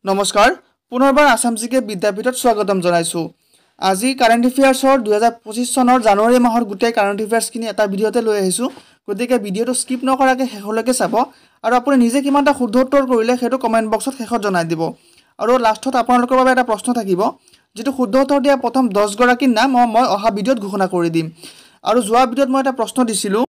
নমস্কাৰ পুনৰবাৰ আসাম জিকে বিদ্যাপীঠত স্বাগতম জনাইছো আজি কাৰেন্ট এফেয়াৰ্সৰ 2025 চনৰ জানুৱাৰী মাহৰ গুটেই কাৰেন্ট এফেয়াৰ্সখিনি এটা ভিডিওতে লৈ আহিছো গতিকে ভিডিওটো স্কিপ নকৰাকৈ শেষলৈকে চাব আৰু আপুনি নিজে কিমানটা শুদ্ধ উত্তৰ কৰিলে হেতু কমেন্ট বক্সত শেষত জনাই দিব আৰু লাষ্টত আপোনালোকৰ বাবে এটা প্ৰশ্ন থাকিব যেটো শুদ্ধ উত্তৰ দিয়া প্ৰথম 10 গৰাকীৰ নাম মই অহা ভিডিওত ঘোষণা কৰি দিম আৰু যোৱা ভিডিওত মই এটা প্ৰশ্ন দিছিলো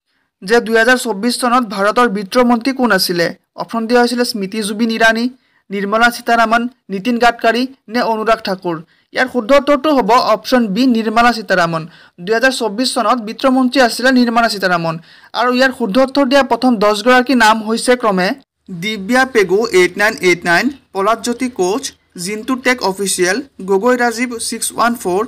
যে 2024 চনত ভাৰতৰ বিত্ত মন্ত্ৰী কোন আছিল অপচন দিয়া হৈছিল স্মৃতি জুবিন ইৰানী নিৰ্মলা সীতাৰামন নীতিন গাডকাৰী নে অনুৰাগ ঠাকুৰ ইয়াৰ শুদ্ধ উত্তৰটো হ'ব অপচন বি নিৰ্মলা সীতাৰামন 2024 চনত বিত্ত মন্ত্ৰী আছিল নিৰ্মলা সীতাৰামন আৰু ইয়াৰ শুদ্ধ উত্তৰ দিয়া প্ৰথম 10 গৰাকী নাম হৈছে ক্ৰমে দিব্যা পেগু 8989 পলাশজ্যোতি কোচ জিন্তু টেক অফিচিয়েল গগৈ ৰাজীৱ 614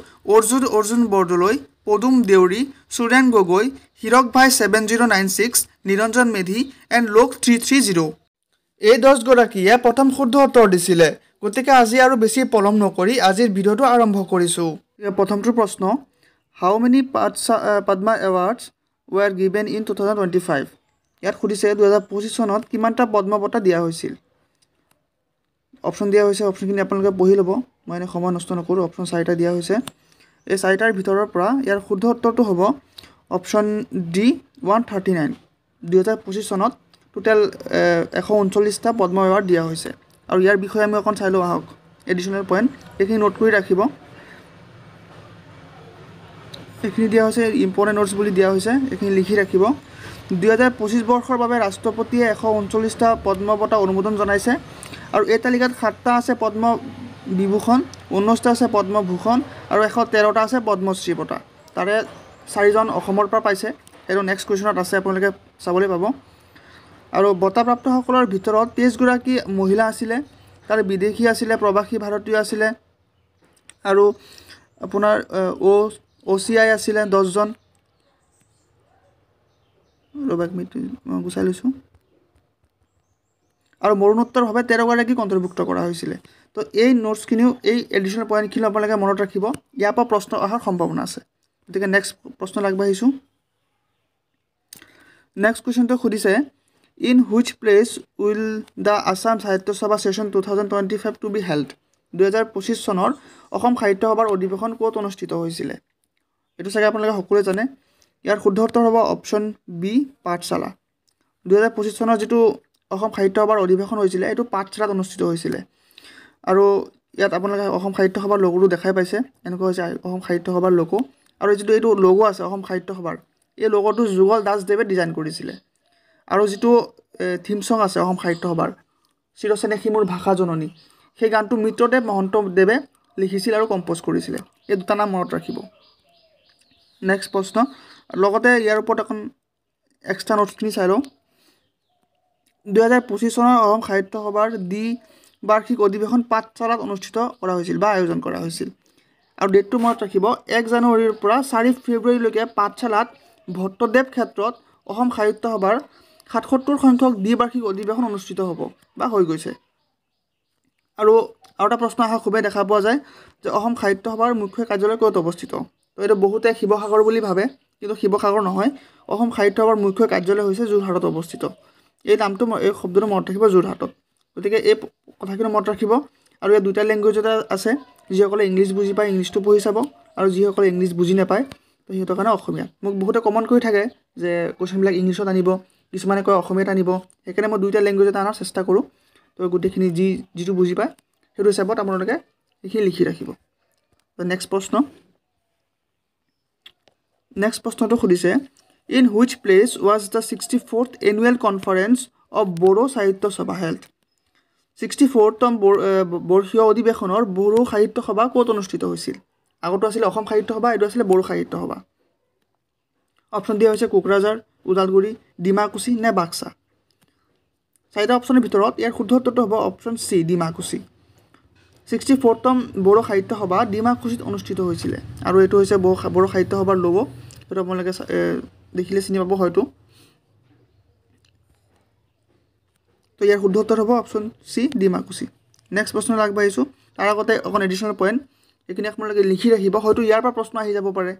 অৰ্জুন বৰদলৈ পদুম দেউৰী সুৰেন গগৈ হিৰক ভাই 7096 নিৰঞ্জন মেধি এণ্ড লোক 330 এই 10 গৰাকীয়ে প্ৰথম শুদ্ধ উত্তৰ দিছিলে গতিকে আজি আৰু বেছি পলম নকৰি আজিৰ ভিডিওটো আৰম্ভ কৰিছো প্ৰথমটো প্ৰশ্ন how many Padma awards were given in 2025 ইয়াত খুদিছে 2025 চনত কিমানটা পদ্ম বঁটা দিয়া হৈছিল অপচন দিয়া হৈছে অপচনখিনি আপোনালোকে পঢ়ি ল'ব মই এনে সময় নষ্ট নকৰো অপচন 4টা দিয়া হৈছে এই 4টাৰ ভিতৰৰ পৰা ইয়াৰ শুদ্ধ উত্তৰটো হ'ব অপচন ডি 139 2025 চনত টোটাল 139টা পদ্ম এৱাৰ্ড দিয়া হৈছে আৰু ইয়াৰ বিষয়ে আমি অকন চাই লও আহক এডিশনাল পইণ্ট এইখিনি নোট কৰি ৰাখিব এইখিনি দিয়া হৈছে ইম্পৰ্টেন্ট নোটছ বুলি দিয়া হৈছে এইখিনি লিখি ৰাখিব 2025 বৰ্ষৰ বাবে ৰাষ্ট্ৰপতিয়ে 139টা পদ্ম বঁটা অনুমোদন জনাইছে আৰু এই তালিকাত 7টা আছে পদ্ম বিভূষণ 19টা আছে পদ্ম ভূষণ আৰু 113টা আছে পদ্মশ্ৰী বঁটা তাৰে 4জন অসমৰ পৰা পাইছে আৰু নেক্সট কোৱেশ্যনত আছে আপোনালোকে চাবলৈ পাব আৰু বঁটা প্ৰাপ্তসকলৰ ভিতৰত 23 গৰাকী মহিলা আছিলে তাৰ বিদেশী আছিলে প্ৰবাসী ভাৰতীয় আছিলে আৰু আপোনাৰ OCI আছিলে 10 জন ৰবাক মিট গুচাই লৈছো আৰু মৰণোত্তৰভাৱে 13 গৰাকী অন্তৰ্ভুক্ত কৰা হৈছিল তো এই নোটছখিনিও এই এডিশনাল পইণ্টখিনি আপোনালোকে মনত ৰাখিব ইয়াৰ পৰা প্ৰশ্ন অহাৰ সম্ভাৱনা আছে গতিকে নেক্সট প্ৰশ্ন লাগবাহিছো next কোৱেশ্যনটো খুদিছে In which place will the Assam Sahitya Sabha session 2025 to be held? 2025 চনৰ অসম সাহিত্য সভাৰ অধিৱেশন ক'ত অনুষ্ঠিত হৈছিল এটো চাগে আপোনালোকে সকলোৱে জানে ইয়াৰ শুদ্ধ উত্তৰ হ'ব অপচন বি পাঠশালা 2025 চনৰ যেটো অসম সাহিত্য সভাৰ অধিৱেশন হৈছিল এটো পাঠশালাত অনুষ্ঠিত হৈছিল আৰু ইয়াত আপোনালোকে অসম সাহিত্য সভাৰ লোগোটো দেখাই পাইছে এনেকুৱা হৈছে অসম সাহিত্য সভাৰ লোগো আৰু যেটো এইটো লোগো আছে অসম সাহিত্য সভাৰ এই লোগোটো যুগল দাসদেৱে ডিজাইন কৰিছিল আৰু যেটো থিম সং আছে অসম সাহিত্য সভাৰ চিৰচেনেখি মোৰ ভাষা জননী সেই গানটো মিত্ৰদেৱ মহন্তদেৱে লিখিছিল আৰু কম্পোজ কৰিছিল এই দুটা নাম মনত ৰাখিব নেক্সট প্ৰশ্ন লগতে ইয়াৰ ওপৰত এখন এক্সট্ৰা নোটছখিনি চাই লওঁ 2025 চনৰ অসম সাহিত্য সভাৰ বাৰ্ষিক অধিৱেশন পাঠশালাত অনুষ্ঠিত কৰা হৈছিল বা আয়োজন কৰা হৈছিল আৰু ডেটটো মনত ৰাখিব 1 জানুৱাৰীৰ পৰা 4 ফেব্ৰুৱাৰীলৈকে পাঠশালাত ভট্টদেৱ ক্ষেত্ৰত অসম সাহিত্য সভাৰ 77 সংখ্যক দ্বিবাৰ্ষিক অধিৱেশন অনুষ্ঠিত হ'ব বা হৈ গৈছে আৰু এটা প্ৰশ্ন আহা খুবে দেখা পোৱা যায় যে অসম সাহিত্য সভাৰ মুখ্য কাৰ্যালয় ক'ত অৱস্থিত তো এটা বহুতে শিৱসাগৰ বুলি ভাবে কিন্তু শিৱসাগৰ নহয় অসম সাহিত্য সভাৰ মুখ্য কাৰ্যালয় হৈছে যোৰহাটত অৱস্থিত এই নামটো এই শব্দটো মনত ৰাখিব যোৰহাটত গতিকে এই কথাখিনি মনত ৰাখিব আৰু এই দুটা ল্যাঙ্গুৱেজ আছে যিসকলে ইংলিশ বুজি পায় ইংলিশটো পঢ়ি চাব আৰু যিসকলে ইংলিশ বুজি নাপায় তো হিহঁতৰ কাৰণে অসমীয়া মোক বহুতে কমেন্ট কৰি থাকে যে কোৱেশ্যনবিলাক ইংলিশত আনিব কিছুমানে কয় অসমীয়াত আনিব সেইকাৰণে মই দুটা ল্যাঙ্গুৱেজত আনাৰ চেষ্টা কৰো তো গুটেখিনি যিটো বুজি পায় হেতু হিচাপত আপোনালোকে লিখি ৰাখিব তো নেক্সট প্ৰশ্নটো খুদিছে In which place was the 64th annual conference of Bodo Sahitya Sabha held? 64th বৰ্ষীয় অধিৱেশনৰ বড়ো সাহিত্য সভা ক'ত অনুষ্ঠিত হৈছিল আগতো আছিল অসম সাহিত্য সভা এটো আছিল বড়ো সাহিত্য সভা অপচন দিয়া হৈছে কোকৰাঝাৰ উদালগুৰি ডিমাকুছি নে বাক্সা 4টা অপচনৰ ভিতৰত ইয়াৰ শুদ্ধ উত্তৰটো হ'ব অপচন সি ডিমাকুছি 64th বড়ো সাহিত্য সভা ডিমাকুছিত অনুষ্ঠিত হৈছিল আৰু এটো হৈছে বড়ো সাহিত্য সভাৰ লোগো এটো আপোনালোকে দেখিলে চিনি পাব হয়তো তো ইয়াৰ শুদ্ধ উত্তৰ হ'ব অপচন সি ডিমাকুছি নেক্সট প্ৰশ্ন আগবাঢ়িছো তাৰ আগতে অকন এডিশনাল পইণ্ট এইখিনি আপোনালোকে লিখি ৰাখিব হয়তো ইয়াৰ পৰা প্ৰশ্ন আহি যাব পাৰে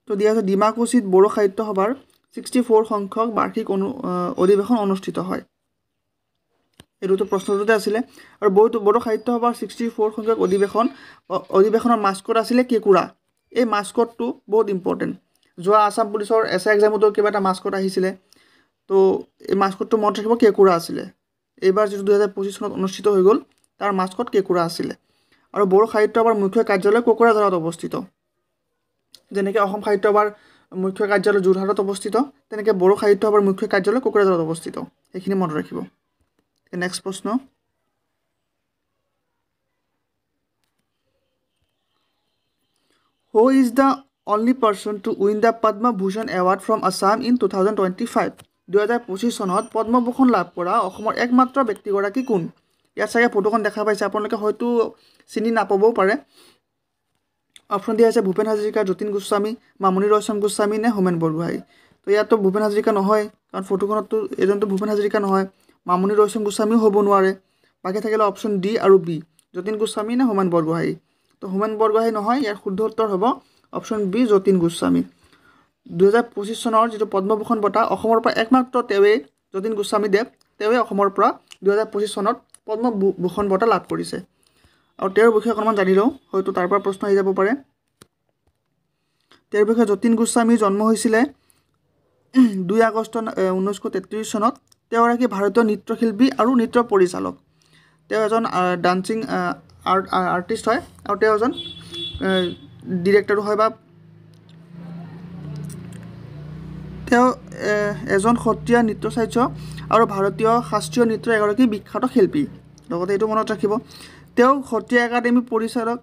তো দিয়া আছে ডিমাকুছিত বড়ো সাহিত্য সভাৰ 64 সংখ্যক বাৰ্ষিক অধিৱেশন অনুষ্ঠিত হয় এইটোতো প্ৰশ্নটোতে আছিলে। আৰু বড়ো সাহিত্য সভাৰ 64 সংখ্যক অধিৱেশনৰ মাস্কট আছিলে কেঁকুৰা। এই মাস্কটটো বহুত ইম্পৰ্টেণ্ট। যোৱা আছাম পুলিচৰ এছআই এক্সামতো কিবা এটা মাস্কট আহিছিলে। তো এই মাস্কটটো মনত ৰাখিব, কেঁকুৰা আছিলে। এইবাৰ যিটো 2025 চনত অনুষ্ঠিত হৈ গ'ল তাৰ মাস্কট কেঁকুৰা আছিলে। আৰু বড়ো সাহিত্য সভাৰ মুখ্য কাৰ্যালয় কোকৰাঝাৰত অৱস্থিত। যেনেকৈ অসম সাহিত্য সভাৰ মুখ্য কাৰ্যালয় যোৰহাটত অৱস্থিত, তেনেকৈ বড়ো সাহিত্য সভাৰ মুখ্য কাৰ্যালয় কোকৰাঝাৰত অৱস্থিত। সেইখিনি মনত ৰাখিব। নেক্সট প্ৰশ্ন, who is the only person to win the Padma Bhushan award from Assam in 2025? 2025 চনত পদ্মভূষণ লাভ কৰা অসমৰ একমাত্ৰ ব্যক্তিগৰাকী কোন? ইয়াত চাগে ফটোখন দেখা পাইছে, আপোনালোকে হয়তো চিনি নাপাবও পাৰে। অপশ্যন দিয়া আছে ভূপেন হাজৰিকা, যতীন গোস্বামী, মামণি ৰয়চম গোস্বামী নে হোমেন বৰগোহাঁই। তো ইয়াততো ভূপেন হাজৰিকা নহয়, কাৰণ ফটোখনততো এজনটো ভূপেন হাজৰিকা নহয়। মামণি ৰয়চম গোস্বামীও হ'ব নোৱাৰে। বাকী থাকিলে অপশ্যন ডি আৰু বি, যতীন গোস্বামী নে হোমেন বৰগোহাঁই। তো হোমেন বৰগোহাঁই নহয়, ইয়াৰ শুদ্ধ উত্তৰ হ'ব অপশ্যন বি, যতীন গোস্বামী। 2025 চনৰ যিটো পদ্মভূষণ বঁটা অসমৰ পৰা একমাত্ৰ তেওঁৱেই, যতীন গোস্বামীদেৱ, তেওঁৱেই অসমৰ পৰা 2025 চনত পদ্মভূষণ বঁটা লাভ কৰিছে। আৰু তেওঁৰ বিষয়ে অকণমান জানি লওঁ, হয়তো তাৰ পৰা প্ৰশ্ন আহি যাব পাৰে। তেওঁৰ বিষয়ে যতীন গোস্বামীৰ জন্ম হৈছিলে 2 আগষ্ট 1933 চনত। তেওঁ এগৰাকী ভাৰতীয় নৃত্যশিল্পী আৰু নৃত্য পৰিচালক। তেওঁ এজন ডান্সিং আৰ্টিষ্ট হয়, আৰু তেওঁ এজন ডিৰেক্টৰো হয়, বা তেওঁ এজন সত্ৰীয়া নৃত্যাচাৰ্য আৰু ভাৰতীয় শাস্ত্ৰীয় নৃত্যৰ এগৰাকী বিখ্যাত শিল্পী। লগতে এইটো মনত ৰাখিব, তেওঁ সত্ৰীয়া একাডেমীৰ পৰিচালক,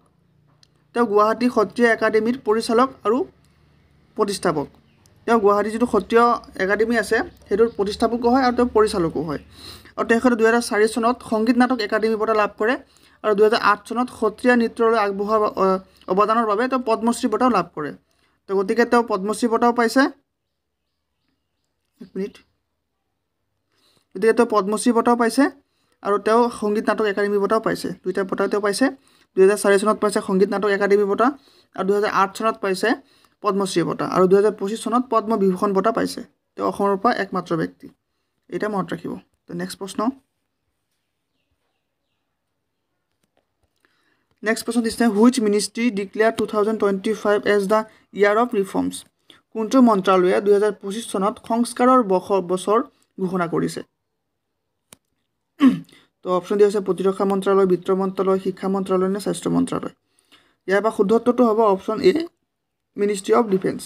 তেওঁ গুৱাহাটী সত্ৰীয়া একাডেমীৰ পৰিচালক আৰু প্ৰতিষ্ঠাপক। তেওঁ গুৱাহাটী যিটো সত্ৰীয় একাডেমী আছে সেইটোৰ প্ৰতিষ্ঠাপকো হয় আৰু তেওঁ পৰিচালকো হয়। আৰু তেখেতে 2004 চনত সংগীত নাটক একাডেমী বঁটা লাভ কৰে, আৰু 2008 চনত সত্ৰীয়া নৃত্যলৈ আগবঢ়োৱা অৱদানৰ বাবে তেওঁ পদ্মশ্ৰী বঁটাও লাভ কৰে। তো গতিকে তেওঁ পদ্মশ্ৰী বঁটাও পাইছে, গতিকে তেওঁ পদ্মশ্ৰী বঁটাও পাইছে আৰু তেওঁ সংগীত নাটক একাডেমী বঁটাও পাইছে। দুইটা বঁটা তেওঁ পাইছে। 2004 চনত পাইছে সংগীত নাটক একাডেমী বঁটা, আৰু 2008 চনত পাইছে পদ্মশ্ৰী বঁটা, আৰু 2025 চনত পদ্মবিভূষণ বঁটা পাইছে। তেওঁ অসমৰ পৰা একমাত্ৰ ব্যক্তি। এটা মনত ৰাখিব। তো নেক্সট প্ৰশ্ন দিছে, which ministry declare 2025 as the year of reforms? কোনটো মন্ত্ৰালয়ে 2025 চনত সংস্কাৰৰ বছৰ ঘোষণা কৰিছে? তো অপশ্যন দিয়া হৈছে প্ৰতিৰক্ষা মন্ত্ৰালয়, বিত্ত মন্ত্ৰালয়, শিক্ষা মন্ত্ৰালয় নে স্বাস্থ্য মন্ত্ৰালয়। ইয়াৰ পৰা শুদ্ধ উত্তৰটো হ'ব option A, ministry of defence.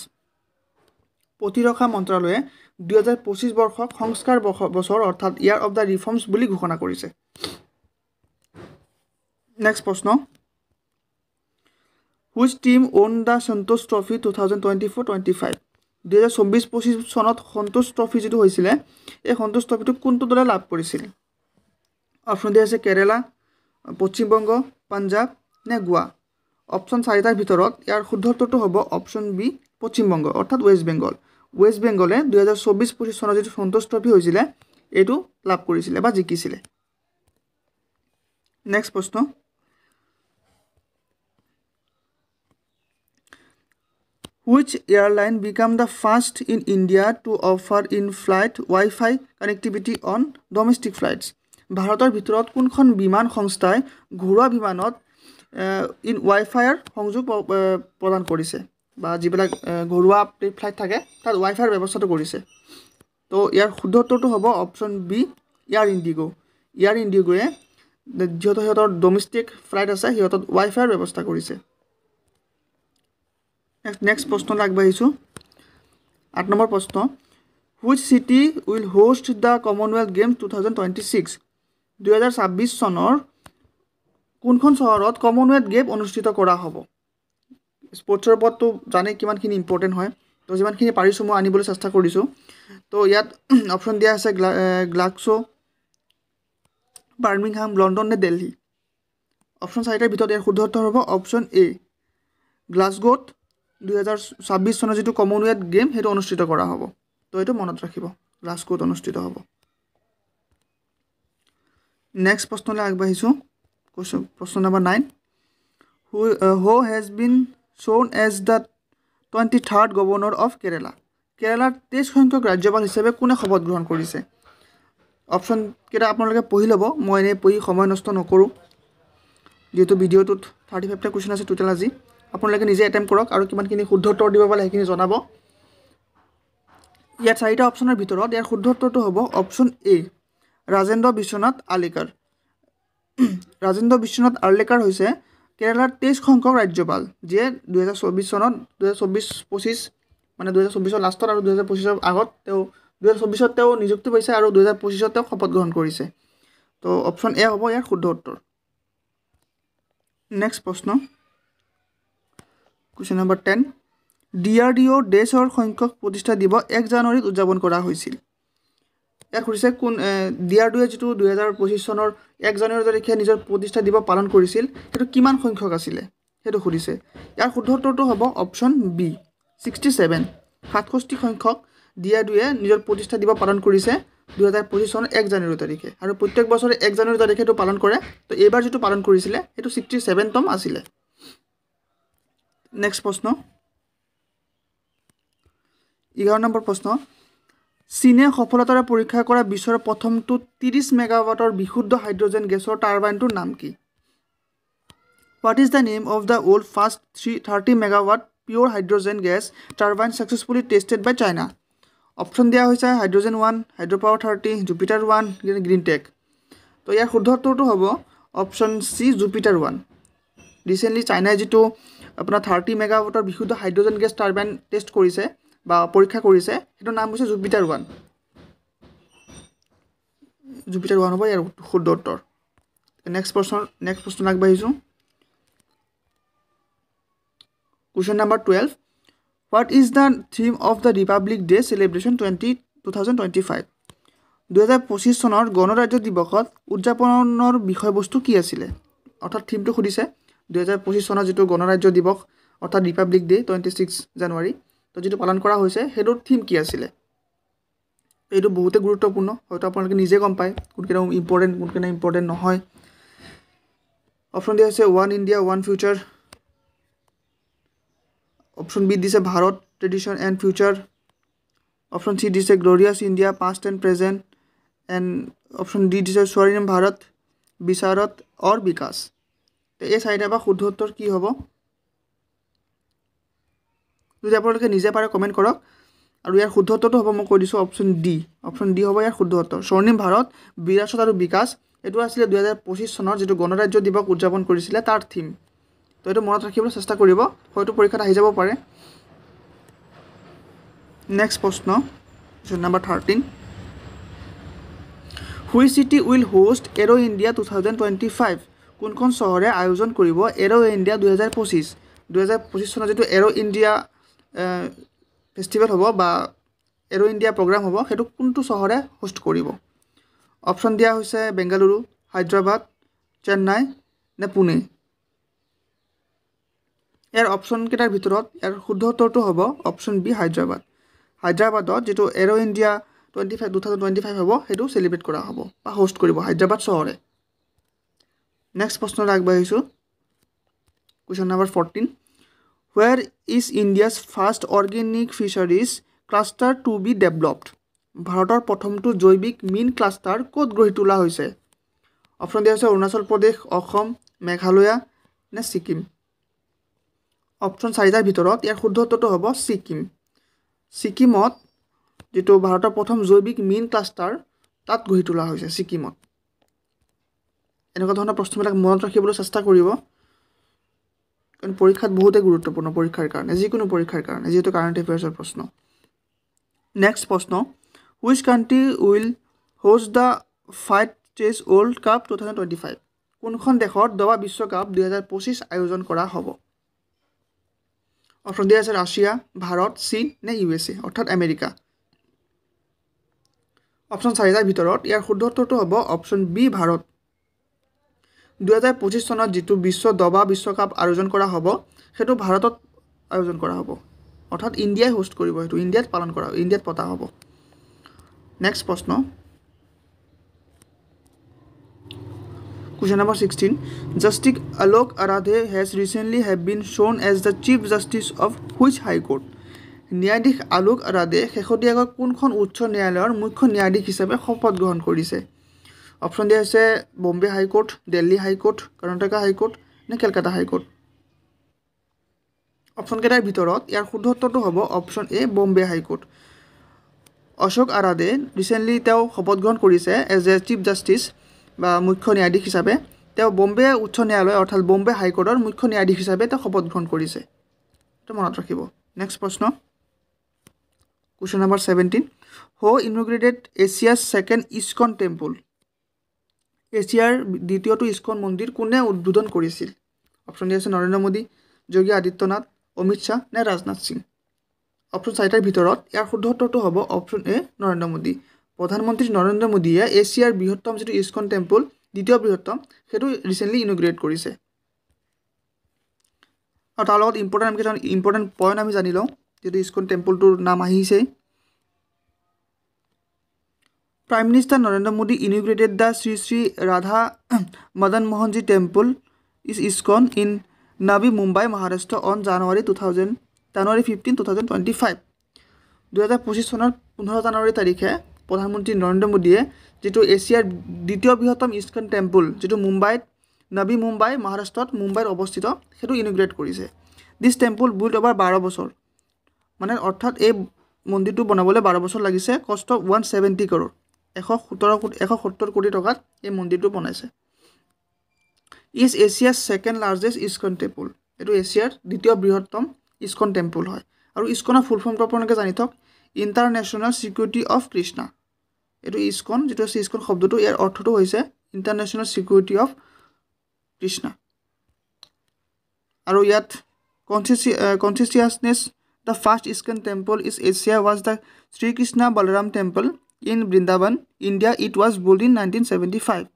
প্ৰতিৰক্ষা মন্ত্ৰালয়ে 2025 বৰ্ষক সংস্কাৰ বছৰ অৰ্থাৎ ইয়াৰ অফ দ্য ৰিফৰ্মছ বুলি ঘোষণা কৰিছে। নেক্সট প্ৰশ্ন, which team won the Santosh trophy 2024-25? 2024-25 চনত সন্তোষ ট্ৰফি যিটো হৈছিলে, এই সন্তোষ ট্ৰফিটো কোনটো দলে লাভ কৰিছিল? অপশ্যন দিয়া আছে কেৰেলা, পশ্চিমবংগ, পাঞ্জাৱ নে গোৱা। অপশ্যন 4টাৰ ভিতৰত ইয়াৰ শুদ্ধ উত্তৰটো হ'ব অপশ্যন বি, পশ্চিমবংগ অৰ্থাৎ ৱেষ্ট বেংগল। ৱেষ্ট বেংগলে 2024-25 চনত যিটো সন্তোষ ট্ৰফি হৈছিলে এইটো লাভ কৰিছিলে বা জিকিছিলে। নেক্সট প্ৰশ্ন, which airline became the first in India to offer in-flight Wi-Fi connectivity on domestic flights? ভাৰতৰ ভিতৰত কোনখন বিমান সংস্থাই ঘৰুৱা বিমানত ৱাইফাইৰ সংযোগ প্ৰদান কৰিছে, বা যিবিলাক ঘৰুৱা ফ্লাইট থাকে তাত ৱাইফাইৰ ব্যৱস্থাটো কৰিছে? তো ইয়াৰ শুদ্ধ উত্তৰটো হ'ব option B, air IndiGo. Air ইণ্ডিগোৱে যিহেতু সিহঁতৰ ডমেষ্টিক ফ্লাইট আছে সিহঁতত ৱাইফাইৰ ব্যৱস্থা কৰিছে। নেক্সট প্ৰশ্নলৈ আগবাঢ়িছোঁ। 8 নম্বৰ প্ৰশ্ন, which city will host the Commonwealth games 2026? 2026 চনৰ কোনখন চহৰত কমনৱেলথ গেম অনুষ্ঠিত কৰা হ'ব? স্পৰ্টছৰ ওপৰততো জানে কিমানখিনি ইম্পৰ্টেণ্ট হয়, তো যিমানখিনি পাৰিছোঁ মই আনিবলৈ চেষ্টা কৰিছোঁ। তো ইয়াত অপশ্যন দিয়া আছে গ্লাছগো, বাৰ্মিংহাম, লণ্ডন নে দিল্লী। অপশ্যন 4টাৰ ভিতৰত ইয়াৰ শুদ্ধ উত্তৰ হ'ব অপশ্যন এ, গ্লাছগোত 2026 চনৰ যিটো কমনৱেলথ গেম সেইটো অনুষ্ঠিত কৰা হ'ব। তো এইটো মনত ৰাখিব, গ্লাছগোত অনুষ্ঠিত হ'ব। নেক্সট প্ৰশ্নলৈ আগবাঢ়িছোঁ। প্ৰশ্ন number 9, who has been shown as the 23rd governor of Kerala? কেৰেলাৰ 23 সংখ্যক ৰাজ্যপাল হিচাপে কোনে শপত গ্ৰহণ কৰিছে? অপশ্যনকেইটা আপোনালোকে পঢ়ি ল'ব, মই এনেই পঢ়ি সময় নষ্ট নকৰোঁ, যিহেতু ভিডিঅ'টোত 35টা কুৱেশ্যন আছে টোটেল আজি। আপোনালোকে নিজে এটেম্প কৰক আৰু কিমানখিনি শুদ্ধ উত্তৰ দিব পাৰে সেইখিনি জনাব। ইয়াত 4টা অপশ্যনৰ ভিতৰত ইয়াৰ শুদ্ধ উত্তৰটো হ'ব অপশ্যন এ, ৰাজেন্দ্ৰ বিশ্বনাথ আৰ্লেকাৰ। ৰাজেন্দ্ৰ বিশ্বনাথ আৰ্লেকাৰ হৈছে কেৰালাৰ 23 সংখ্যক ৰাজ্যপাল, যিয়ে 2024 চনত 2024-25 মানে 2024 লাষ্টত আৰু 2025 আগত তেওঁ 2024 তেওঁ নিযুক্তি পাইছে আৰু 2025 তেওঁ শপত গ্ৰহণ কৰিছে। তো অপশ্যন এ হ'ব ইয়াৰ শুদ্ধ উত্তৰ। নেক্সট প্ৰশ্ন, কুৱেশ্যন নম্বৰ 10, DRDO দেশৰ সংখ্যক প্ৰতিষ্ঠা দিৱস 1 জানুৱাৰীত উদযাপন কৰা হৈছিল। ইয়াত সুধিছে কোন DRDOয়ে যিটো 2025 চনৰ 1 জানুৱাৰী তাৰিখে নিজৰ প্ৰতিষ্ঠা দিৱস পালন কৰিছিল সেইটো কিমান সংখ্যক আছিলে সেইটো সুধিছে। ইয়াৰ শুদ্ধ উত্তৰটো হ'ব অপশ্যন বি, 67। 67 সংখ্যক DRDOয়ে নিজৰ প্ৰতিষ্ঠা দিৱস পালন কৰিছে 2025 চনৰ 1 জানুৱাৰী তাৰিখে, আৰু প্ৰত্যেক বছৰে 1 জানুৱাৰী তাৰিখে এইটো পালন কৰে। তো এইবাৰ যিটো পালন কৰিছিলে সেইটো 67তম আছিলে। নেক্সট প্ৰশ্ন, 11 নম্বৰ প্ৰশ্ন, চীনে সফলতাৰে পৰীক্ষা কৰা বিশ্বৰ প্ৰথমটো 30 মেগাৱাটৰ বিশুদ্ধ হাইড্ৰজেন গেছৰ টাৰ্বাইনটোৰ নাম কি? What is the name of the world first 30 megawatt pure hydrogen gas turbine successfully tested by China? Option দিয়া হৈছে হাইড্ৰজেন 1, হাইড্ৰ'পাৱাৰ 30, জুপিটাৰ 1, গ্ৰীণটেক। তো ইয়াৰ শুদ্ধ উত্তৰটো হ'ব অপশ্যন চি, জুপিটাৰ 1। ৰিচেণ্টলি চাইনাই যিটো আপোনাৰ 30 মেগাৱাটৰ বিশুদ্ধ হাইড্ৰজেন গেছ টাৰ্বাইন টেষ্ট কৰিছে বা পৰীক্ষা কৰিছে সেইটোৰ নাম হৈছে জুপিটাৰ 1। জুপিটাৰ 1 হ'ব ইয়াৰ শুদ্ধ উত্তৰ। নেক্সট প্ৰশ্ন আগবাঢ়িছোঁ। Question number 12, what is the theme of the Republic day celebration 2025? 2025 চনৰ গণৰাজ্য দিৱসত উদযাপনৰ বিষয়বস্তু কি আছিলে? অৰ্থাৎ থিমটো সুধিছে 2025 চনৰ যিটো গণৰাজ্য দিৱস অৰ্থাৎ ৰিপাব্লিক ডে 26 জানুৱাৰী, তো যিটো পালন কৰা হৈছে সেইটোৰ থিম কি আছিলে? এইটো বহুতে গুৰুত্বপূৰ্ণ, হয়তো আপোনালোকে নিজে গম পায় কোনকেইটা ইম্পৰ্টেণ্ট কোনকেইটা ইম্পৰ্টেণ্ট নহয়। অপশ্যন দিয়া হৈছে 1 ইণ্ডিয়া 1 ফিউচাৰ, অপশ্যন বি দিছে Bharat tradition and future, option C দিছে glorious India past and present, and option D দিছে স্বৰ্ণিম ভাৰত বিচাৰত অৰ বিকাশ। তো এই 4টা বা শুদ্ধ উত্তৰ কি হ'ব? যদি আপোনালোকে নিজে পাৰে কমেণ্ট কৰক। আৰু ইয়াৰ শুদ্ধ উত্তৰটো হ'ব, মই কৈ দিছোঁ অপশ্যন ডি। অপশ্যন ডি হ'ব ইয়াৰ শুদ্ধ উত্তৰ। স্বৰ্ণিম ভাৰত বিৰাসত আৰু বিকাশ এইটো আছিলে 2025 চনৰ যিটো গণৰাজ্য দিৱস উদযাপন কৰিছিলে তাৰ থিম। তো এইটো মনত ৰাখিবলৈ চেষ্টা কৰিব, হয়তো পৰীক্ষাত আহি যাব পাৰে। নেক্সট প্ৰশ্ন, question number 13, which city will host এৰ' ইণ্ডিয়া 2025? কোনখন চহৰে আয়োজন কৰিব এৰ' ইণ্ডিয়া 2025? 2025 চনৰ যিটো এৰ' ইণ্ডিয়া ফেষ্টিভেল হ'ব বা এৰ' ইণ্ডিয়া প্ৰগ্ৰাম হ'ব সেইটো কোনটো চহৰে হোষ্ট কৰিব? অপশ্যন দিয়া হৈছে বেংগালুৰু, হায়দৰাবাদ, চেন্নাই নে পুনে। ইয়াৰ অপশ্যনকেইটাৰ ভিতৰত ইয়াৰ শুদ্ধ উত্তৰটো হ'ব অপশ্যন বি, হায়দৰাবাদ। হায়দৰাবাদত যিটো এৰ' ইণ্ডিয়া 2025 হ'ব সেইটো চেলিব্ৰেট কৰা হ'ব বা হোষ্ট কৰিব হায়দৰাবাদ চহৰে। নেক্সট প্ৰশ্নলৈ আগবাঢ়িছোঁ। Question number 14, where is India's first organic fisheries cluster to be developed? ভাৰতৰ প্ৰথমটো জৈৱিক মীন ক্লাষ্টাৰ ক'ত গঢ়ি তোলা হৈছে? অপশ্যন দিয়া হৈছে অৰুণাচল প্ৰদেশ, অসম, মেঘালয়া নে ছিকিম। অপশ্যন 4টাৰ ভিতৰত ইয়াৰ শুদ্ধ উত্তৰটো হ'ব ছিকিম। ছিকিমত যিটো ভাৰতৰ প্ৰথম জৈৱিক মীন ক্লাষ্টাৰ তাত গঢ়ি তোলা হৈছে ছিকিমত। এনেকুৱা ধৰণৰ প্ৰশ্নবিলাক মনত ৰাখিবলৈ চেষ্টা কৰিব, কাৰণ পৰীক্ষাত বহুতেই গুৰুত্বপূৰ্ণ পৰীক্ষাৰ কাৰণে, যিকোনো পৰীক্ষাৰ কাৰণে, যিহেতু কাৰেণ্ট এফেয়াৰ্ছৰ প্ৰশ্ন। নেক্সট প্ৰশ্ন, which country will host the 5 stage world cup 2025? কোনখন দেশত দবা বিশ্বকাপ 2025 আয়োজন কৰা হ'ব? অপশ্যন দিয়া আছে ৰাছিয়া, ভাৰত, চীন নে USA অৰ্থাৎ আমেৰিকা। অপশ্যন 4টাৰ ভিতৰত ইয়াৰ শুদ্ধ উত্তৰটো হ'ব অপশ্যন বি, ভাৰত। 2025 চনত যিটো বিশ্ব দবা বিশ্বকাপ আয়োজন কৰা হ'ব সেইটো ভাৰতত আয়োজন কৰা হ'ব, অৰ্থাৎ ইণ্ডিয়াই হোষ্ট কৰিব, সেইটো ইণ্ডিয়াত পালন কৰা হ'ব, ইণ্ডিয়াত পতা হ'ব। নেক্সট প্ৰশ্ন, question number 16, justice Alok Aradhe has recently have been shown as the Chief Justice of which High Court? ন্যায়াধীশ আলোক আৰাদে শেহতীয়াকৈ কোনখন উচ্চ ন্যায়ালয়ৰ মুখ্য ন্যায়াধীশ হিচাপে শপত গ্ৰহণ কৰিছে অপশ্যন দিয়া হৈছে Bombay high court Delhi high court Karnataka high court নে কলকাতা হাইকোৰ্ট অপশ্যন কেইটাৰ ভিতৰত ইয়াৰ শুদ্ধ উত্তৰটো হ'ব option A Bombay high court Ashok Aradhe recently তেওঁ শপত গ্ৰহণ কৰিছে এজ এ চিফ জাষ্টিছ বা মুখ্য ন্যায়াধীশ হিচাপে তেওঁ বম্বে উচ্চ ন্যায়ালয় অৰ্থাৎ বম্বে হাইকোৰ্টৰ মুখ্য ন্যায়াধীশ হিচাপে তেওঁ শপত গ্ৰহণ কৰিছে এইটো মনত ৰাখিব নেক্সট প্ৰশ্ন কুৱেশ্যন নম্বৰ 17 হু ইনগ্ৰেটেড এছিয়াছ ছেকেণ্ড ইস্কন টেম্পল এছিয়াৰ দ্বিতীয়টো ইস্কন মন্দিৰ কোনে উদ্বোধন কৰিছিল অপশ্যন দিয়া আছে নৰেন্দ্ৰ মোদী যোগী আদিত্যনাথ অমিত শ্বাহ নে ৰাজনাথ সিং অপশ্যন চাৰিটাৰ ভিতৰত ইয়াৰ শুদ্ধ উত্তৰটো হ'ব অপশ্যন এ নৰেন্দ্ৰ মোদী প্ৰধানমন্ত্ৰী নৰেন্দ্ৰ মোদীয়ে এছিয়াৰ বৃহত্তম যিটো ইস্কন টেম্পল দ্বিতীয় বৃহত্তম সেইটো ৰিচেণ্টলি ইনগ্ৰেট কৰিছে আৰু তাৰ লগত ইম্পৰ্টেণ্ট পইণ্ট আমি জানি লওঁ যিটো ইস্কন টেম্পলটোৰ নাম আহিছে Prime Minister Narendra Modi inaugurated the Sri Sri Radha Madan Mohanji Temple is ISKCON in Navi Mumbai, Maharashtra on January 15, 2025. 2025 চনৰ 15 জানুৱাৰী তাৰিখে প্ৰধানমন্ত্ৰী নৰেন্দ্ৰ মোদীয়ে যেটো এছিয়াৰ দ্বিতীয় বৃহত্তম ইস্কন টেম্পল যেটো মুম্বাইত নবী মুম্বাই মহাৰাষ্ট্ৰত মুম্বাইত অৱস্থিত সেটো ইনগ্ৰেট কৰিছে দিস টেম্পল বিল্ড ওভাৰ 12 বছৰ মানে অৰ্থাৎ এই মন্দিৰটো বনাবলৈ 12 বছৰ লাগিছে কষ্ট 170 crore 170 কোটি টকাত এই মন্দিৰটো বনাইছে ইজ এছিয়াৰ সেকেন্ড লাৰ্জেষ্ট ইস্কন টেম্পল এটো এছিয়াৰ দ্বিতীয় বৃহত্তম ইস্কন টেম্পল হয় আৰু ইস্কনৰ ফুল ফৰ্মটো আপোনালোকে জানি থক ইন্টাৰনেশ্যনেল সিকিউৰিটি অফ কৃষ্ণা এটো ইস্কন যেটো আছে ইস্কন শব্দটো ইয়াৰ অৰ্থটো হৈছে ইন্টাৰনেশ্যনেল সিকিউৰিটি অফ কৃষ্ণা আৰু ইয়াত কনসিস্টেন্সনেস the first ISKCON temple in Asia was the Sri Krishna Balaram temple in Vrindavan, India. It was built in 1975.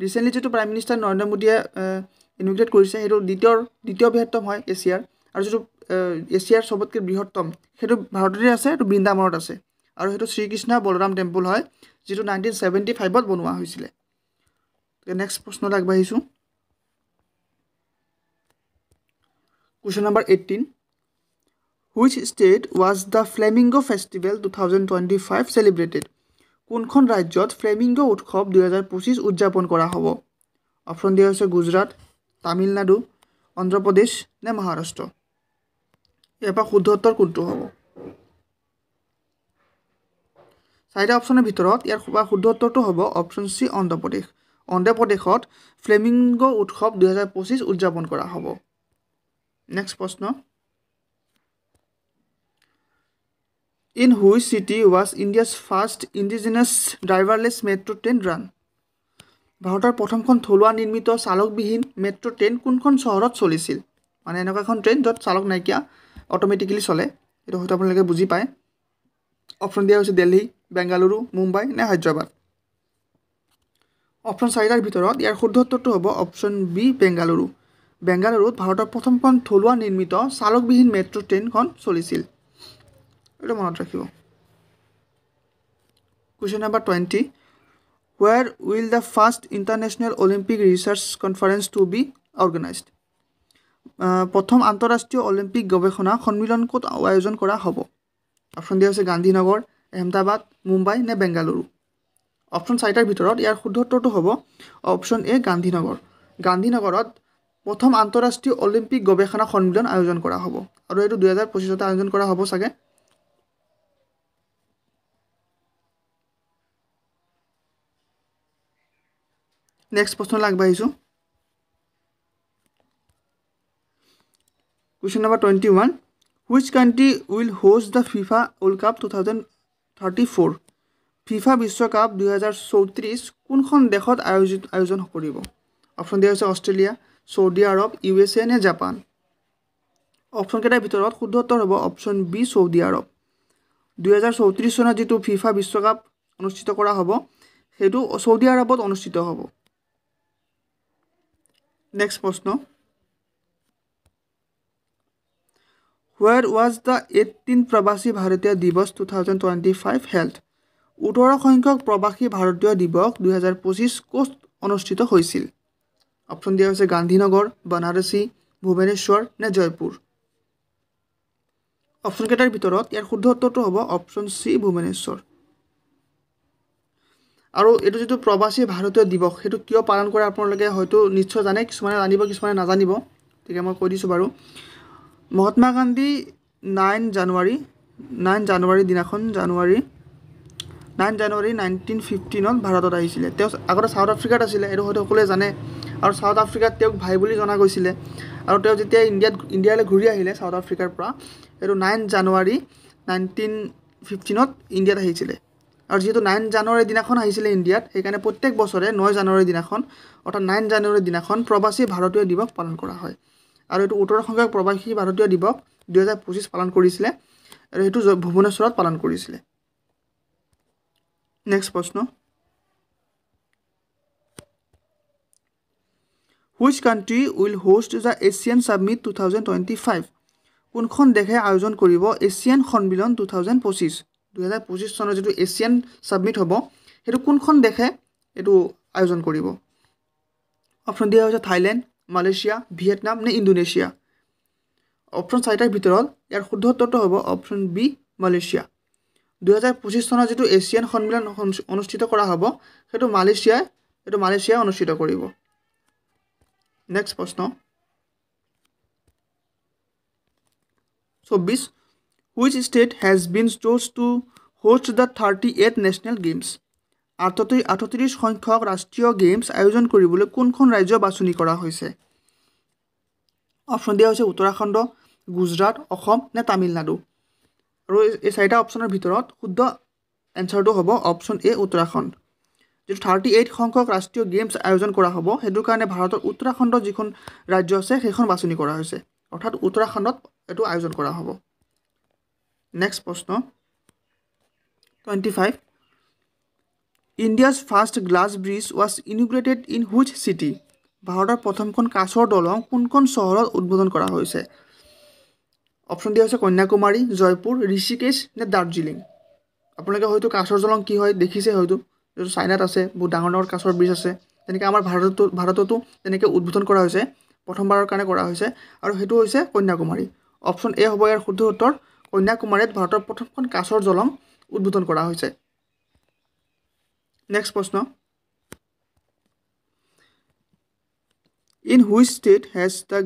Recently, যেটো Prime Minister Narendra Modi inaugurate কৰিছে হেটো দ্বিতীয় বৃহত্তম হয় এছিয়াৰ আৰু যেটো এছিয়াৰ সবতকৈ বৃহত্তম হেটো ভাৰততে আছে আৰু বৃন্দাবনত আছে আৰু হেটো শ্ৰী কৃষ্ণ বলৰাম টেম্পল হয় যেটো 1975 ত বনোৱা হৈছিল নেক্সট প্ৰশ্ন আগবাঢ়িছো question number 18 Which state was the Flamingo Festival 2025 celebrated? কোনখন ৰাজ্যত ফ্লেমিঙ্গো উৎসৱ 2025 উদযাপন কৰা হ'ব? অপচন দিয়া হৈছে গুজৰাট, তামিলনাডু, অন্ধ্ৰ প্ৰদেশ নে মহাৰাষ্ট্ৰ। ইয়াৰ শুদ্ধ উত্তৰ কোনটো হ'ব? চাৰিটা অপচনৰ ভিতৰত ইয়াৰ শুদ্ধ উত্তৰটো হ'ব অপচন সি অন্ধ্ৰ প্ৰদেশ। অন্ধ্ৰ প্ৰদেশত ফ্লেমিঙ্গো উৎসৱ 2025 উদযাপন কৰা হ'ব। নেক্সট প্ৰশ্ন In which city was India's first indigenous driverless metro train run? ভাৰতৰ প্ৰথমখন থলুৱা নিৰ্মিত চালকবিহীন মেট্ৰো ট্ৰেইন কোনখন চহৰত চলিছিল? মানে এনেকুৱা এখন ট্ৰেইন য'ত চালক নাইকিয়া অটোমেটিক্যালি চলে এটা হয়তো আপোনালোকে বুজি পায়। অপচন দিয়া হৈছে দিল্লী, বেংগালুৰু, মুম্বাই নে হায়দৰাবাদ। অপচন চাৰিটাৰ ভিতৰত ইয়াৰ শুদ্ধ উত্তৰটো হ'ব অপচন বি বেংগালুৰু। বেংগালুৰুত ভাৰতৰ প্ৰথমখন থলুৱা নিৰ্মিত চালকবিহীন মেট্ৰো ট্ৰেইনখন চলিছিল। এটা মনত ৰাখিব। Question number 20 Where will the first International Olympic Research Conference to be organized? প্ৰথম আন্তঃৰাষ্ট্ৰীয় অলিম্পিক গৱেষণা সন্মিলন ক'ত আয়োজন কৰা হ'ব? অপচন দিয়া হৈছে গান্ধীনগৰ, আহমেদাবাদ, মুম্বাই নে বেংগালুৰু। অপচন চাৰিটাৰ ভিতৰত ইয়াৰ শুদ্ধ উত্তৰটো হ'ব অপচন এ গান্ধীনগৰ। গান্ধীনগৰত প্ৰথম আন্তঃৰাষ্ট্ৰীয় অলিম্পিক গৱেষণা সন্মিলন আয়োজন কৰা হ'ব আৰু এইটো 2025 আয়োজন কৰা হ'ব চাগে। নেক্সট প্ৰশ্ন আগবাঢ়িছো। Question number 21 Which country will host the FIFA World Cup 2034? FIFA বিশ্বকাপ 2034 কোনখন দেশত আয়োজন কৰিব? অপচন দিয়া হৈছে অষ্ট্ৰেলিয়া, সৌদি আৰব, USA নে জাপান। অপচন কেইটাৰ ভিতৰত শুদ্ধ উত্তৰ হ'ব অপচন বি সৌদি আৰব। 2034 চনত যেটো FIFA বিশ্বকাপ অনুষ্ঠিত কৰা হ'ব হেতু সৌদি আৰবত অনুষ্ঠিত হ'ব। নেক্সট প্ৰশ্ন Where was the 18th প্ৰবাসী ভাৰতীয় দিৱস 2025 held? 18 সংখ্যক প্ৰবাসী ভাৰতীয় দিৱস 2025 ক'ত অনুষ্ঠিত হৈছিল? অপচন দিয়া হৈছে গান্ধীনগৰ, বনাৰসী, ভুৱনেশ্বৰ নে জয়পুৰ। অপশ্যন কেইটাৰ ভিতৰত ইয়াৰ শুদ্ধ উত্তৰটো হ'ব অপশ্যন চি ভুৱনেশ্বৰ। আৰু এইটো যিটো প্ৰবাসী ভাৰতীয় দিৱস সেইটো কিয় পালন কৰে আপোনালোকে হয়তো নিশ্চয় জানে, কিছুমানে জানিব কিছুমানে নাজানিব, গতিকে মই কৈ দিছোঁ বাৰু। মহাত্মা গান্ধী 9 জানুৱাৰী দিনাখন 9 জানুৱাৰী 1915 ভাৰতত আহিছিলে। তেওঁ আগতে চাউথ আফ্ৰিকাত আছিলে, এইটো হয়তো সকলোৱে জানে। আৰু চাউথ আফ্ৰিকাত তেওঁক ভাই বুলি জনা গৈছিলে। আৰু তেওঁ যেতিয়া ইণ্ডিয়ালৈ ঘূৰি আহিলে চাউথ আফ্ৰিকাৰ পৰা, এইটো 9 জানুৱাৰী 1915 ইণ্ডিয়াত আহিছিলে। আৰু যিহেতু 9 জানুৱাৰীৰ দিনাখন আহিছিলে ইণ্ডিয়াত, সেইকাৰণে প্ৰত্যেক বছৰে 9 জানুৱাৰীৰ দিনাখন অৰ্থাৎ 9 জানুৱাৰীৰ দিনাখন প্ৰবাসী ভাৰতীয় দিৱস পালন কৰা হয়। আৰু এইটো 18 সংখ্যক প্ৰবাসী ভাৰতীয় দিৱস 2025 পালন কৰিছিলে, আৰু সেইটো ভুৱনেশ্বৰত পালন কৰিছিলে। নেক্সট প্ৰশ্ন, which country will host the Asian summit 2025? কোনখন দেশে আয়োজন কৰিব এছিয়ান সন্মিলন 2025 চনৰ যিটো এছিয়ান ছাবমিট হ'ব, সেইটো কোনখন দেশে এইটো আয়োজন কৰিব? অপশ্যন দিয়া হৈছে থাইলেণ্ড, মালয়েছিয়া, ভিয়েটনাম নে ইণ্ডোনেছিয়া। অপশ্যন 4টাৰ ভিতৰত ইয়াৰ শুদ্ধ উত্তৰটো হ'ব অপশ্যন বি মালয়েছিয়া। 2025 চনৰ যিটো এছিয়ান সন্মিলন অনুষ্ঠিত কৰা হ'ব সেইটো মালয়েছিয়াই অনুষ্ঠিত কৰিব। নেক্সট প্ৰশ্ন 24, which state has been chosen to host the 38 national games? 38 সংখ্যক ৰাষ্ট্ৰীয় গেমছ আয়োজন কৰিবলৈ কোনখন ৰাজ্য বাছনি কৰা হৈছে? অপশ্যন দিয়া হৈছে উত্তৰাখণ্ড, গুজৰাট, অসম নে তামিলনাডু। আৰু এই 4টা অপশ্যনৰ ভিতৰত শুদ্ধ এনচাৰটো হ'ব অপশ্যন এ উত্তৰাখণ্ড। যিটো 38 সংখ্যক ৰাষ্ট্ৰীয় গেমছ আয়োজন কৰা হ'ব সেইটোৰ কাৰণে ভাৰতৰ উত্তৰাখণ্ড যিখন ৰাজ্য আছে সেইখন বাছনি কৰা হৈছে, অৰ্থাৎ উত্তৰাখণ্ডত এইটো আয়োজন কৰা হ'ব। নেক্সট প্ৰশ্ন 25, India's first glass bridge was inaugurated in which city? ভাৰতৰ প্ৰথমখন কাঁচৰ দলং কোনখন চহৰত উদ্বোধন কৰা হৈছে? অপশ্যন দিয়া হৈছে কন্যাকুমাৰী, জয়পুৰ, ঋষিকেশ নে দাৰ্জিলিং। আপোনালোকে হয়তো কাঁচৰ দলং কি হয় দেখিছে, হয়তো যিটো চাইনাত আছে, বহুত ডাঙৰ ডাঙৰ কাঁচৰ ব্ৰিজ আছে। তেনেকৈ আমাৰ ভাৰততো তেনেকৈ উদ্বোধন কৰা হৈছে, প্ৰথমবাৰৰ কাৰণে কৰা হৈছে, আৰু সেইটো হৈছে কন্যাকুমাৰী। অপশ্যন এ হ'ব ইয়াৰ শুদ্ধ উত্তৰ, কন্যাকুমাৰীত ভাৰতৰ প্ৰথমখন কাঁচৰ দলং উদ্বোধন কৰা হৈছে। নেক্সট প্ৰশ্ন, in which state has the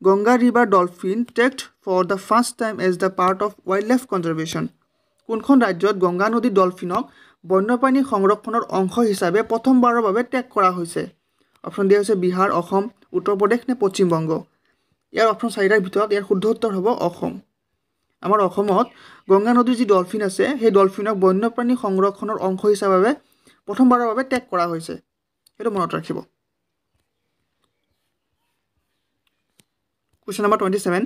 Ganga river dolphin tracked for the first time as the part of wildlife conservation? কোনখন ৰাজ্যত গংগা নদীৰ ডলফিনক বন্যপ্ৰাণী সংৰক্ষণৰ অংশ হিচাপে প্ৰথমবাৰৰ বাবে ট্ৰেক কৰা হৈছে? অপশ্যন দিয়া হৈছে বিহাৰ, অসম, উত্তৰ প্ৰদেশ নে পশ্চিমবংগ। ইয়াৰ অপশ্যন 4টাৰ ভিতৰত ইয়াৰ শুদ্ধ উত্তৰ হ'ব অসম। আমাৰ অসমত গংগা নদীৰ যি ডলফিন আছে সেই ডলফিনক বন্যপ্ৰাণী সংৰক্ষণৰ অংশ হিচাপে প্ৰথমবাৰৰ বাবে ট্ৰেক কৰা হৈছে, সেইটো মনত ৰাখিব। Question number 27,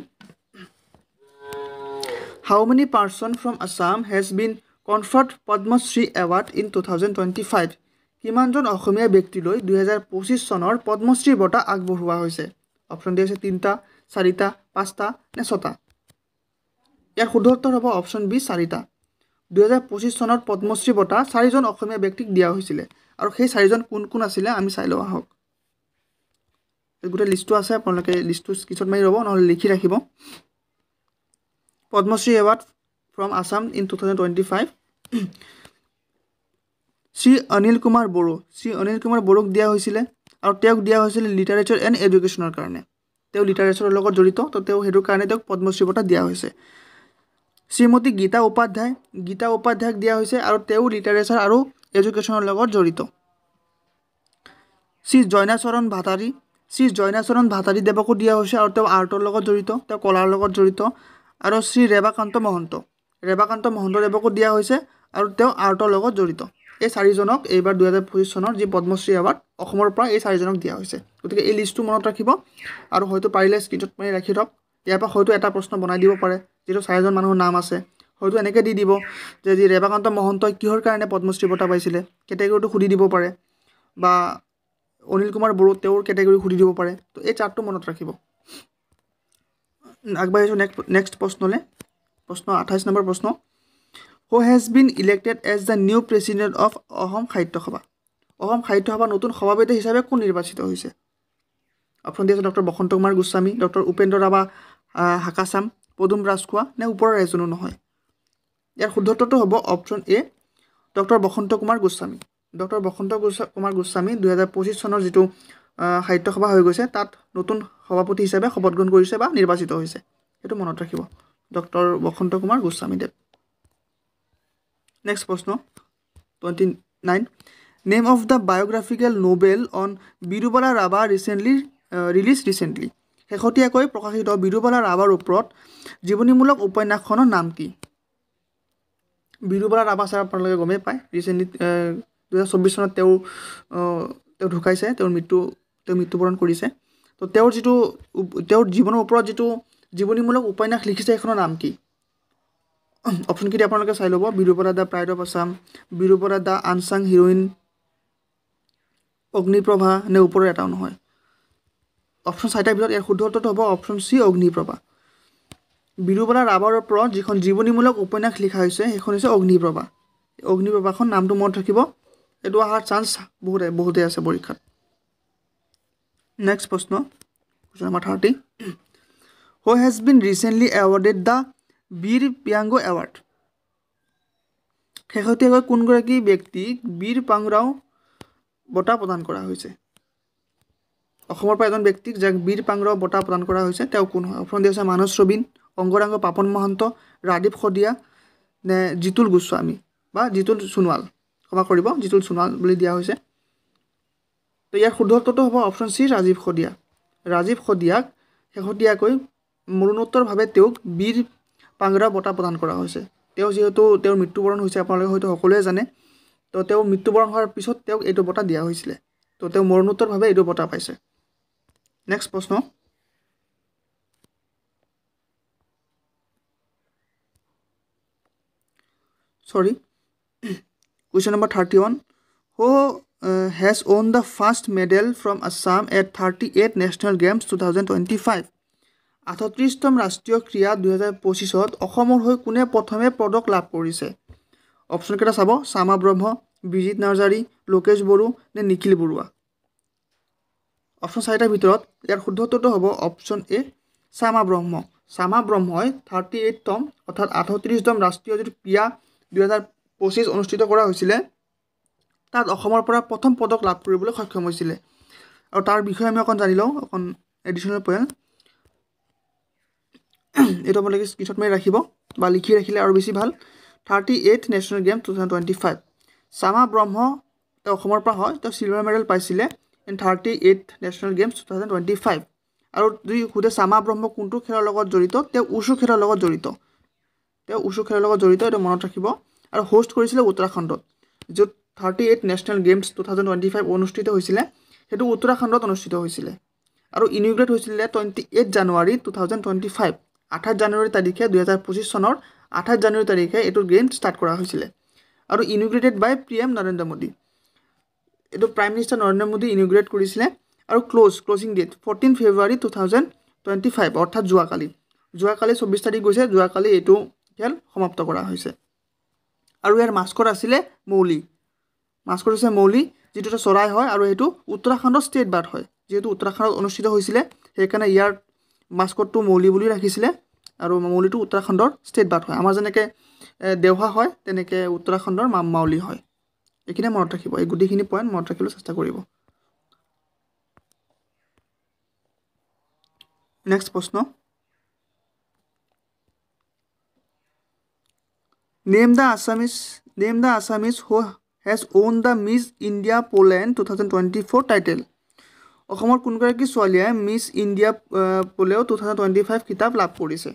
how many person from Assam has been conferred Padma Shri award in 2025? কিমানজন অসমীয়া ব্যক্তিলৈ 2025 চনৰ পদ্মশ্ৰী বঁটা আগবঢ়োৱা হৈছে? অপশ্যন দিয়া হৈছে 3টা, 4টা, 5টা নে 6টা। ইয়াৰ শুদ্ধ উত্তৰ হ'ব অপশ্যন বি 4টা। 2025 চনত পদ্মশ্ৰী বঁটা 4জন অসমীয়া ব্যক্তিক দিয়া হৈছিলে, আৰু সেই 4জন কোন কোন আছিলে আমি চাই লওঁ আহক। গোটেই লিষ্টটো আছে, আপোনালোকে লিষ্টটো স্ক্ৰীনশ্বট মাৰি ল'ব, নহ'লে লিখি ৰাখিব। Padma Shri award from Assam in 2025, Shri Anil Kumar বড়োক দিয়া হৈছিলে, আৰু তেওঁক দিয়া হৈছিলে লিটাৰেচাৰ এণ্ড এডুকেশ্যনৰ কাৰণে। তেওঁ লিটাৰেচাৰৰ লগত জড়িত, তো তেওঁ সেইটোৰ কাৰণে তেওঁক পদ্মশ্ৰী বঁটা দিয়া হৈছে। শ্ৰীমতী গীতা উপাধ্যায়ক দিয়া হৈছে, আৰু তেওঁ লিটাৰেচাৰ আৰু এডুকেশ্যনৰ লগত জড়িত। শ্ৰী জইনাচৰণ ভাতাৰী দেৱকো দিয়া হৈছে, আৰু তেওঁ আৰ্টৰ লগত জড়িত, তেওঁ কলাৰ লগত জড়িত। আৰু শ্ৰী ৰেবাকান্ত মহন্ত দেৱকো দিয়া হৈছে, আৰু তেওঁ আৰ্টৰ লগত জড়িত। এই 4জনক এইবাৰ 2025 চনৰ যি পদ্মশ্ৰী এৱাৰ্ড অসমৰ পৰা এই 4জনক দিয়া হৈছে। গতিকে এই লিষ্টটো মনত ৰাখিব, আৰু হয়তো পাৰিলে স্ক্ৰীনশ্বট মাৰি ৰাখি থওক। ইয়াৰ পৰা হয়তো এটা প্ৰশ্ন বনাই দিব পাৰে, যিটো 4জন মানুহৰ নাম আছে, হয়তো এনেকৈ দি দিব যে যি ৰেবাকান্ত মহন্তই কিহৰ কাৰণে পদ্মশ্ৰী বঁটা পাইছিলে, কেটেগৰীটো সুধি দিব পাৰে, বা অনিল কুমাৰ বড়ো তেওঁৰ কেটেগৰী সুধি দিব পাৰে। তো এই চাৰ্টটো মনত ৰাখিব। আগবাঢ়িছোঁ নেক্সট প্ৰশ্নলৈ। প্ৰশ্ন 28 নম্বৰ প্ৰশ্ন, who has been elected as the new president of Asam Sahitya Sabha? Assam সাহিত্য সভাৰ নতুন সভাপতি হিচাপে কোন নিৰ্বাচিত হৈছে? অপশ্যন দিয়া আছে ডক্টৰ বসন্ত কুমাৰ গোস্বামী, ডক্টৰ উপেন্দ্ৰ ৰাভা হাকাচাম, পদুম ৰাজখোৱা নে ওপৰৰ এজনো নহয় ইয়াৰ শুদ্ধ উত্তৰটো হ'ব option A doctor Basanta Kumar Goswami doctor Basanta Kumar Goswami 2025 চনৰ যিটো সাহিত্য সভা হৈ গৈছে তাত নতুন সভাপতি হিচাপে শপত গ্ৰহণ কৰিছে বা নিৰ্বাচিত হৈছে সেইটো মনত ৰাখিব ডক্টৰ বসন্ত কুমাৰ গোস্বামী দেৱ নেক্সট প্ৰশ্ন 29 name of the biographical novel on Birubala Rabha released recently শেহতীয়াকৈ প্ৰকাশিত বিৰুবালা ৰাভাৰ ওপৰত জীৱনীমূলক উপন্যাসখনৰ নাম কি বিৰুবালা ৰাভা ছাৰ আপোনালোকে গমেই পায় ৰিচেণ্টলি 2024 চনত তেওঁ ঢুকাইছে তেওঁৰ মৃত্যুবৰণ কৰিছে তো তেওঁৰ জীৱনৰ ওপৰত যিটো জীৱনীমূলক উপন্যাস লিখিছে সেইখনৰ নাম কি অপশ্যন কেইটা আপোনালোকে চাই ল'ব Birubala the pride of Assam Birubala the unsung heroine Agniprabha নে ওপৰৰ এটাও নহয় অপশ্যন চাৰিটাৰ ভিতৰত ইয়াৰ শুদ্ধ উত্তৰটো হ'ব অপশ্যন চি অগ্নিপ্ৰভা বিৰুবালা ৰাভাৰ ওপৰত যিখন জীৱনীমূলক উপন্যাস লিখা হৈছে সেইখন হৈছে অগ্নিপ্ৰভাখন নামটো মনত ৰাখিব এইটো অহাৰ চান্স বহুতে আছে পৰীক্ষাত নেক্সট প্ৰশ্ন question number 30 who has been recently awarded the Bir Piyango award শেহতীয়াকৈ কোনগৰাকী ব্যক্তিক বীৰ পাংৰাও বঁটা প্ৰদান কৰা হৈছে অসমৰ পৰা এজন ব্যক্তিক যাক বীৰ পাংৰাও বঁটা প্ৰদান কৰা হৈছে তেওঁ কোন হয় অপশ্যন দিয়া আছে মানস ৰবীন অংগৰাংগ পাপন মহন্ত ৰাদীপ শদিয়া নে জিতুল গোস্বামী বা জিতুল সোণোৱাল ক্ষমা কৰিব জিতুল সোণোৱাল বুলি দিয়া হৈছে তো ইয়াৰ শুদ্ধ উত্তৰটো হ'ব অপশ্যন চি ৰাজীৱ শদিয়াক শেহতীয়াকৈ মৰণোত্তৰভাৱে তেওঁক বীৰ পাংৰাও বঁটা প্ৰদান কৰা হৈছে তেওঁ যিহেতু তেওঁৰ মৃত্যুবৰণ হৈছে আপোনালোকে হয়তো সকলোৱে জানে তো তেওঁ মৃত্যুবৰণ হোৱাৰ পিছত তেওঁক এইটো বঁটা দিয়া হৈছিলে তো তেওঁ মৰণোত্তৰভাৱে এইটো বঁটা পাইছে নেক্সট প্ৰশ্ন question number 31 who has won the first medal from Assam at 38 National Games 2025 38তম ৰাষ্ট্ৰীয় ক্ৰীড়া 2025ত অসমৰ হৈ কোনে প্ৰথমে পদক লাভ কৰিছে অপশ্যন কেইটা চাব সামা ব্ৰহ্ম বিজিত নাৰ্জাৰী লোকেশ বড়ো নে নিখিল বৰুৱা অপশ্যন চাৰিটাৰ ভিতৰত ইয়াৰ শুদ্ধ উত্তৰটো হ'ব অপশ্যন এ সামা ব্ৰহ্মই 38তম অৰ্থাৎ 38তম ৰাষ্ট্ৰীয় যিটো ক্ৰীড়া 2025 অনুষ্ঠিত কৰা হৈছিলে তাত অসমৰ পৰা প্ৰথম পদক লাভ কৰিবলৈ সক্ষম হৈছিলে আৰু তাৰ বিষয়ে আমি অকণ জানি লওঁ অকণ এডিশ্যনেল পইণ্ট এইটো আপোনালোকে স্ক্ৰীনশ্বট মাৰি ৰাখিব বা লিখি ৰাখিলে আৰু বেছি ভাল 38 নেশ্যনেল গেম 2025 সামা ব্ৰহ্ম তেওঁ অসমৰ পৰা হয় তেওঁ চিলভাৰ মেডেল পাইছিলে ইন 38 নেশ্যনেল গেমছ 2025 আৰু যদি সোধে সামা ব্ৰহ্ম কোনটো খেলৰ লগত জড়িত তেওঁ উষু খেলৰ লগত জড়িত এইটো মনত ৰাখিব আৰু হোষ্ট কৰিছিলে উত্তৰাখণ্ডত য'ত 38 নেশ্যনেল গেমছ 2025 অনুষ্ঠিত হৈছিলে সেইটো উত্তৰাখণ্ডত অনুষ্ঠিত হৈছিলে আৰু ইনিগ্ৰেট হৈছিলে 28 জানুৱাৰী 2025 28 জানুৱাৰী তাৰিখে 2025 চনৰ 28 জানুৱাৰী তাৰিখে এইটো গেম ষ্টাৰ্ট কৰা হৈছিলে আৰু ইনিগ্ৰেটেড বাই PM নৰেন্দ্ৰ মোদী এইটো প্ৰাইম মিনিষ্টাৰ নৰেন্দ্ৰ মোদী ইনিগ্ৰেট কৰিছিলে আৰু ক্লোজিং ডেট 14 ফেব্ৰুৱাৰী 2025 অৰ্থাৎ যোৱাকালি 24 তাৰিখ গৈছে যোৱাকালি এইটো খেল সমাপ্ত কৰা হৈছে আৰু ইয়াৰ মাস্কট আছিলে মৌলি যিটো এটা চৰাই হয় আৰু এইটো উত্তৰাখণ্ডৰ ষ্টেট বাৰ্ড হয় যেহেতু উত্তৰাখণ্ডত অনুষ্ঠিত হৈছিলে সেইকাৰণে ইয়াৰ মাস্কটটো মৌলি বুলি ৰাখিছিলে আৰু মৌলিটো উত্তৰাখণ্ডৰ ষ্টেট বাৰ্ড হয় আমাৰ যেনেকৈ দেওহা হয় তেনেকৈ উত্তৰাখণ্ডৰ মাউলি হয় এইখিনি মনত ৰাখিব এই গোটেইখিনি পইণ্ট মনত ৰাখিবলৈ চেষ্টা কৰিব নেক্সট প্ৰশ্ন Name the Assamese who has won the Miss India Poland 2024 title. অসমৰ কোনগৰাকী ছোৱালীয়ে মিছ ইণ্ডিয়া পোলেও 2025 কিতাপ লাভ কৰিছে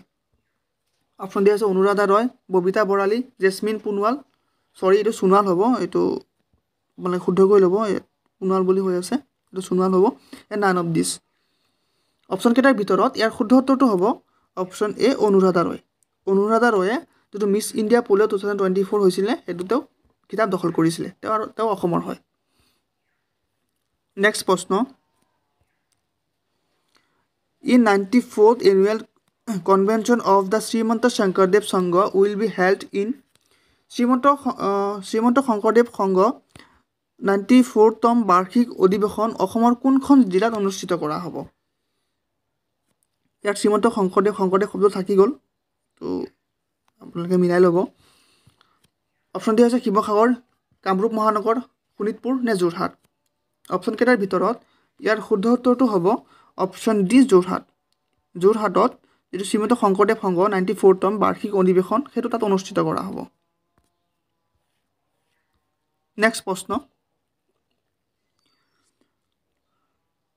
অপশ্যন দিয়া আছে অনুৰাধা ৰয় ববিতা বৰালী জেছমিন পুনৱাল সৰি এইটো সোণোৱাল হ'ব এইটো মানে শুদ্ধ কৰি ল'ব পুনৱাল বুলি হৈ আছে এইটো সোণোৱাল হ'ব নান অফ দিছ অপশ্যন কেইটাৰ ভিতৰত ইয়াৰ শুদ্ধ উত্তৰটো হ'ব অপশ্যন এ অনুৰাধা ৰয়ে যিটো মিছ ইণ্ডিয়া পোলিঅ' 2024 হৈছিলে সেইটো তেওঁ কিতাপ দখল কৰিছিলে তেওঁ অসমৰ হয় নেক্সট প্ৰশ্ন in 94th annual convention of the Srimanta Sankardev Sangha will be held in Srimanta Sankardev Sangha 94তম বাৰ্ষিক অধিৱেশন অসমৰ কোনখন জিলাত অনুষ্ঠিত কৰা হ'ব ইয়াত শ্ৰীমন্ত শংকৰদেৱ শব্দ থাকি গ'ল তো আপোনালোকে মিলাই ল'ব অপশ্যন দিয়া হৈছে শিৱসাগৰ কামৰূপ মহানগৰ শোণিতপুৰ নে যোৰহাট অপশ্যন কেইটাৰ ভিতৰত ইয়াৰ শুদ্ধ উত্তৰটো হ'ব অপশ্যন ডি যোৰহাটত যিটো শ্ৰীমন্ত শংকৰদেৱ সংঘ 94তম বাৰ্ষিক অধিৱেশন সেইটো তাত অনুষ্ঠিত কৰা হ'ব নেক্সট প্ৰশ্ন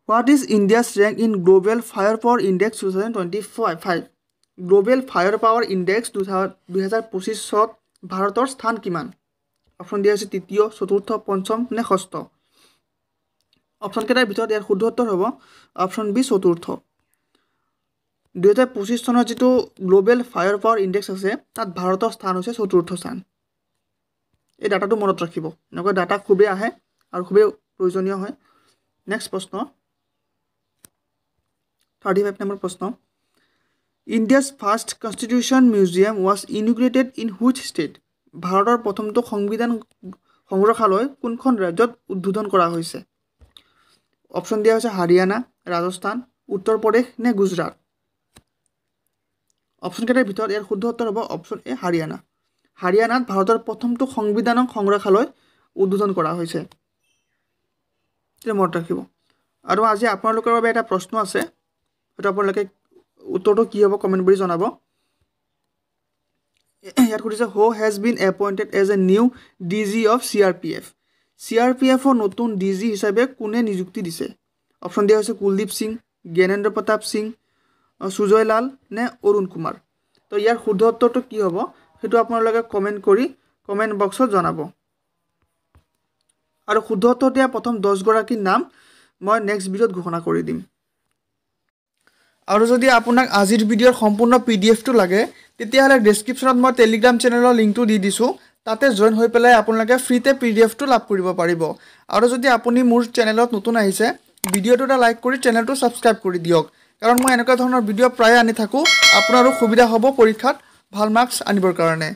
What is India's rank in Global Firepower Index 2025? Global Firepower Index 2025 ভাৰতৰ স্থান কিমান অপশ্যন দিয়া হৈছে তৃতীয় চতুৰ্থ পঞ্চম নে ষষ্ঠ অপশ্যন কেইটাৰ ভিতৰত ইয়াৰ শুদ্ধ উত্তৰ হ'ব অপশ্যন বি চতুৰ্থ 2025 চনৰ যিটো গ্লোবেল ফায়াৰ পাৱাৰ ইণ্ডেক্স আছে তাত ভাৰতৰ স্থান হৈছে চতুৰ্থ স্থান এই ডাটাটো মনত ৰাখিব এনেকুৱা ডাটা খুবেই আহে আৰু খুবেই প্ৰয়োজনীয় হয় নেক্সট প্ৰশ্ন 35 নম্বৰ প্ৰশ্ন India's first constitution museum was inaugurated in which state ভাৰতৰ প্ৰথমটো সংবিধান সংগ্ৰহালয় কোনখন ৰাজ্যত উদ্বোধন কৰা হৈছে অপশ্যন দিয়া হৈছে হাৰিয়ানা ৰাজস্থান উত্তৰ প্ৰদেশ নে গুজৰাট অপশ্যন কেইটাৰ ভিতৰত ইয়াৰ শুদ্ধ উত্তৰ হ'ব অপশ্যন এ হাৰিয়ানাত ভাৰতৰ প্ৰথমটো সংবিধান সংগ্ৰহালয় উদ্বোধন কৰা হৈছে মনত ৰাখিব আৰু আজি আপোনালোকৰ বাবে এটা প্ৰশ্ন আছে এটা আপোনালোকে উত্তৰটো কি হ'ব কমেন্ট কৰি জনাব ইয়াত কৈছে who has been appointed as a new DG of CRPF ৰ নতুন ডিজি হিচাপে কোনে নিযুক্তি দিছে অপশ্যন দিয়া হৈছে কুলদীপ সিং জ্ঞানেন্দ্ৰ প্ৰতাপ সিং সুজয় লাল নে অৰুণ কুমাৰ তো ইয়াৰ শুদ্ধ উত্তৰটো কি হ'ব সেইটো আপোনালোকে কমেন্ট কৰি কমেন্ট বক্সত জনাব আৰু শুদ্ধ উত্তৰ দিয়া প্ৰথম 10 গৰাকীৰ নাম মই নেক্সট ভিডিঅ'ত ঘোষণা কৰি দিম আৰু যদি আপোনাক আজিৰ ভিডিঅ'ৰ সম্পূৰ্ণ পিডিএফটো লাগে তেতিয়াহলে ডেসক্ৰিপচনত মই টেলিগ্ৰাম চেনেলৰ লিংকটো দি দিছো তাতে জয়েন হৈ পেলাই আপোনালোকে ফ্ৰীতে পিডিএফটো লাভ কৰিব পাৰিব আৰু যদি আপুনি মোৰ চেনেলত নতুন আহিছে ভিডিঅ'টো এটা লাইক কৰি চেনেলটো সাবস্ক্ৰাইব কৰি দিয়ক কাৰণ মই এনেকুৱা ধৰণৰ ভিডিঅ' প্ৰায় আনি থাকো আপোনাৰো সুবিধা হ'ব পৰীক্ষাত ভাল মাৰ্কছ আনিবৰ কাৰণে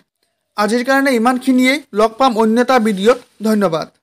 আজিৰ কাৰণে ইমানখিনিয়ে লগ পাম অন্য এটা ভিডিঅ'ত ধন্যবাদ